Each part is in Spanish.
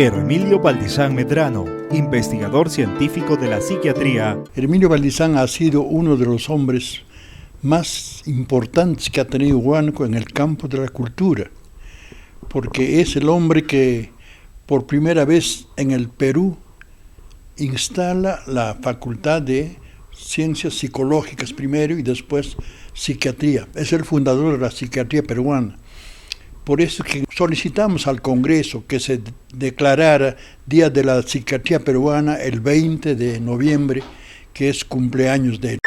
Hermilio Valdizán Medrano, investigador científico de la psiquiatría. Hermilio Valdizán ha sido uno de los hombres más importantes que ha tenido Huánuco en el campo de la cultura, porque es el hombre que por primera vez en el Perú instala la facultad de ciencias psicológicas primero y después psiquiatría. Es el fundador de la psiquiatría peruana. Por eso que solicitamos al Congreso que se declarara Día de la Psiquiatría Peruana el 20 de noviembre, que es cumpleaños de él.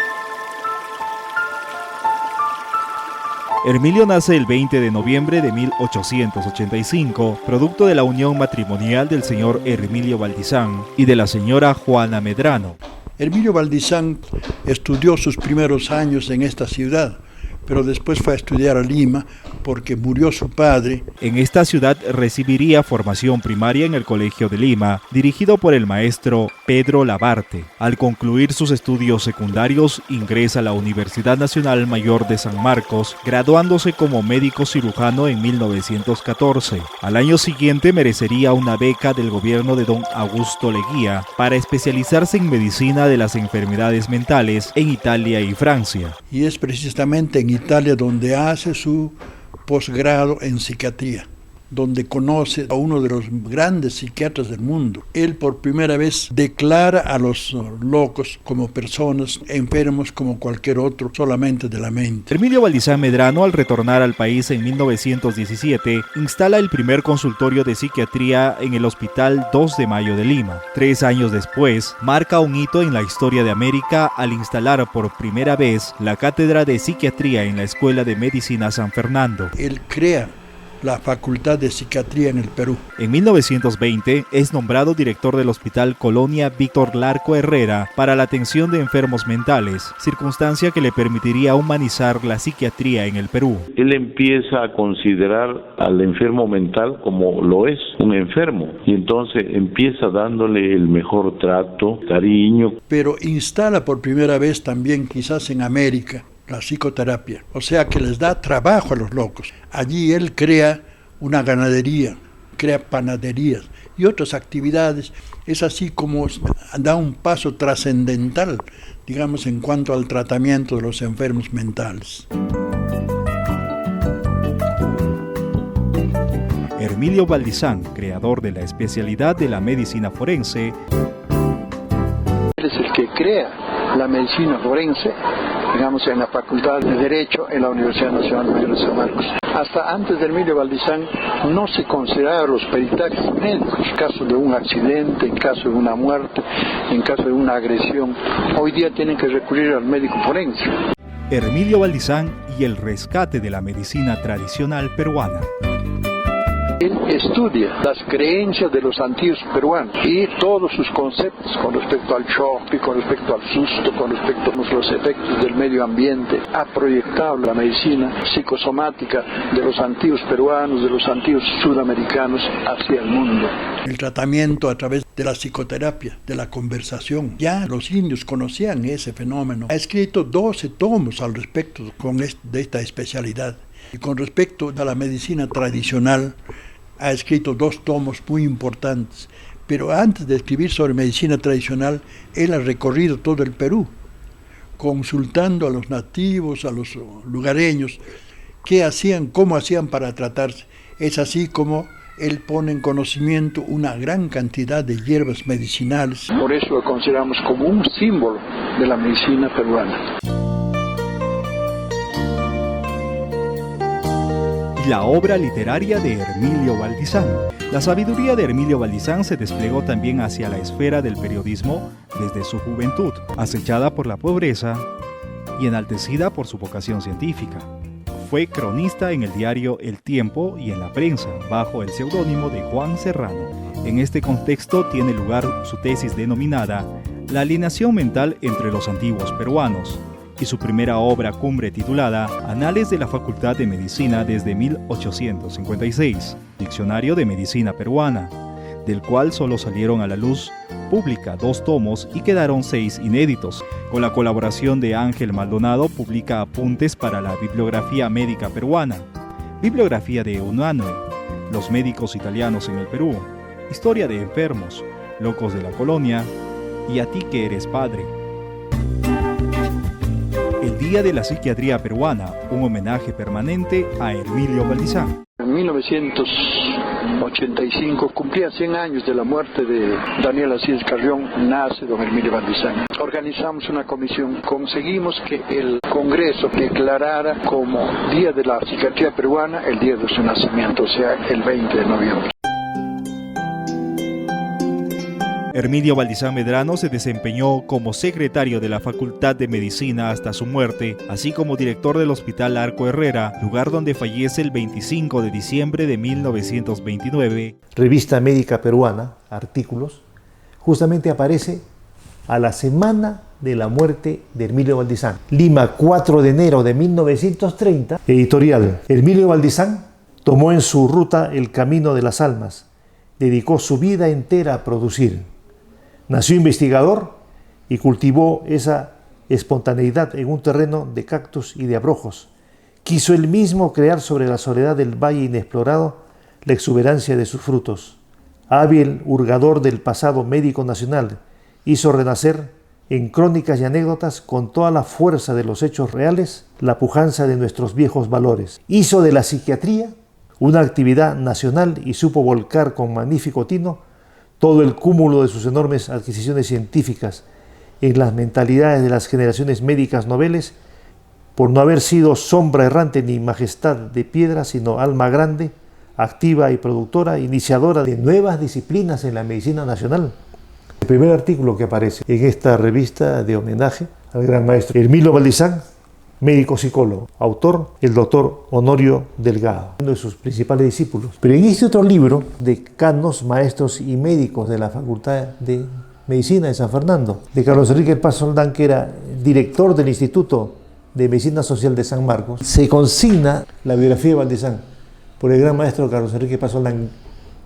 Hermilio nace el 20 de noviembre de 1885, producto de la unión matrimonial del señor Hermilio Valdizán y de la señora Juana Medrano. Hermilio Valdizán estudió sus primeros años en esta ciudad, pero después fue a estudiar a Lima porque murió su padre. En esta ciudad recibiría formación primaria en el Colegio de Lima, dirigido por el maestro Pedro Labarte. Al concluir sus estudios secundarios, ingresa a la Universidad Nacional Mayor de San Marcos, graduándose como médico cirujano en 1914. Al año siguiente merecería una beca del gobierno de don Augusto Leguía para especializarse en medicina de las enfermedades mentales en Italia y Francia. Y es precisamente en Italia donde hace su posgrado en psiquiatría, donde conoce a uno de los grandes psiquiatras del mundo. Él por primera vez declara a los locos como personas enfermos como cualquier otro, solamente de la mente. Hermilio Valdizán Medrano, al retornar al país en 1917, instala el primer consultorio de psiquiatría en el Hospital 2 de Mayo de Lima. 3 años después, marca un hito en la historia de América al instalar por primera vez la cátedra de psiquiatría en la Escuela de Medicina San Fernando. Él crea la Facultad de Psiquiatría en el Perú. En 1920 es nombrado director del Hospital Colonia Víctor Larco Herrera para la atención de enfermos mentales, circunstancia que le permitiría humanizar la psiquiatría en el Perú. Él empieza a considerar al enfermo mental como lo es, un enfermo, y entonces empieza dándole el mejor trato, cariño. Pero instala por primera vez también, quizás en América, la psicoterapia, o sea que les da trabajo a los locos. Allí él crea una ganadería, crea panaderías y otras actividades. Es así como da un paso trascendental, digamos, en cuanto al tratamiento de los enfermos mentales. Hermilio Valdizán, creador de la especialidad de la medicina forense. Él es el que crea la medicina forense, digamos, en la Facultad de Derecho en la Universidad Nacional Mayor de San Marcos. Hasta antes de Hermilio Valdizán no se consideraban los peritajes médicos, en caso de un accidente, en caso de una muerte, en caso de una agresión. Hoy día tienen que recurrir al médico forense. Hermilio Valdizán y el rescate de la medicina tradicional peruana. Él estudia las creencias de los antiguos peruanos y todos sus conceptos con respecto al shock, con respecto al susto, con respecto a los efectos del medio ambiente. Ha proyectado la medicina psicosomática de los antiguos peruanos, de los antiguos sudamericanos hacia el mundo. El tratamiento a través de la psicoterapia, de la conversación. Ya los indios conocían ese fenómeno. Ha escrito 12 tomos al respecto de esta especialidad. Y con respecto a la medicina tradicional, ha escrito 2 tomos muy importantes, pero antes de escribir sobre medicina tradicional, él ha recorrido todo el Perú, consultando a los nativos, a los lugareños, qué hacían, cómo hacían para tratarse. Es así como él pone en conocimiento una gran cantidad de hierbas medicinales. Por eso lo consideramos como un símbolo de la medicina peruana. La obra literaria de Hermilio Valdizán. La sabiduría de Hermilio Valdizán se desplegó también hacia la esfera del periodismo desde su juventud, acechada por la pobreza y enaltecida por su vocación científica. Fue cronista en el diario El Tiempo y en la prensa, bajo el seudónimo de Juan Serrano. En este contexto tiene lugar su tesis denominada La alienación mental entre los antiguos peruanos, y su primera obra cumbre titulada Anales de la Facultad de Medicina desde 1856, Diccionario de Medicina Peruana, del cual solo salieron a la luz pública 2 tomos y quedaron 6 inéditos. Con la colaboración de Ángel Maldonado publica apuntes para la bibliografía médica peruana, bibliografía de Unanue, los médicos italianos en el Perú, Historia de enfermos, locos de la colonia y A ti que eres padre. El Día de la Psiquiatría Peruana, un homenaje permanente a Hermilio Valdizán. En 1985 cumplía 100 años de la muerte de Daniel Alcides Carrión, nace don Hermilio Valdizán. Organizamos una comisión, conseguimos que el Congreso declarara como Día de la Psiquiatría Peruana el día de su nacimiento, o sea, el 20 de noviembre. Hermilio Valdizán Medrano se desempeñó como secretario de la Facultad de Medicina hasta su muerte, así como director del Hospital Arco Herrera, lugar donde fallece el 25 de diciembre de 1929. Revista Médica Peruana, artículos, justamente aparece a la semana de la muerte de Hermilio Valdizán. Lima, 4 de enero de 1930, editorial. Hermilio Valdizán tomó en su ruta el camino de las almas, dedicó su vida entera a producir. Nació investigador y cultivó esa espontaneidad en un terreno de cactus y de abrojos. Quiso él mismo crear sobre la soledad del valle inexplorado la exuberancia de sus frutos. Hábil hurgador del pasado médico nacional, hizo renacer en crónicas y anécdotas con toda la fuerza de los hechos reales la pujanza de nuestros viejos valores. Hizo de la psiquiatría una actividad nacional y supo volcar con magnífico tino todo el cúmulo de sus enormes adquisiciones científicas en las mentalidades de las generaciones médicas noveles, por no haber sido sombra errante ni majestad de piedra, sino alma grande, activa y productora, iniciadora de nuevas disciplinas en la medicina nacional. El primer artículo que aparece en esta revista de homenaje al gran maestro Hermilio Valdizán, médico psicólogo, autor el doctor Honorio Delgado, uno de sus principales discípulos. Pero en este otro libro, Decanos, Maestros y Médicos de la Facultad de Medicina de San Fernando, de Carlos Enrique Paz Soldán, que era director del Instituto de Medicina Social de San Marcos, se consigna la biografía de Valdizán por el gran maestro Carlos Enrique Paz Soldán,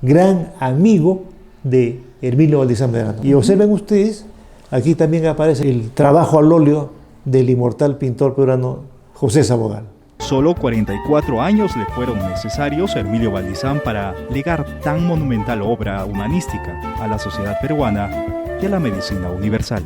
gran amigo de Hermilio Valdizán Medrano. Y observen ustedes, aquí también aparece el trabajo al óleo del inmortal pintor peruano José Sabogal. Solo 44 años le fueron necesarios a Hermilio Valdizán para legar tan monumental obra humanística a la sociedad peruana y a la medicina universal.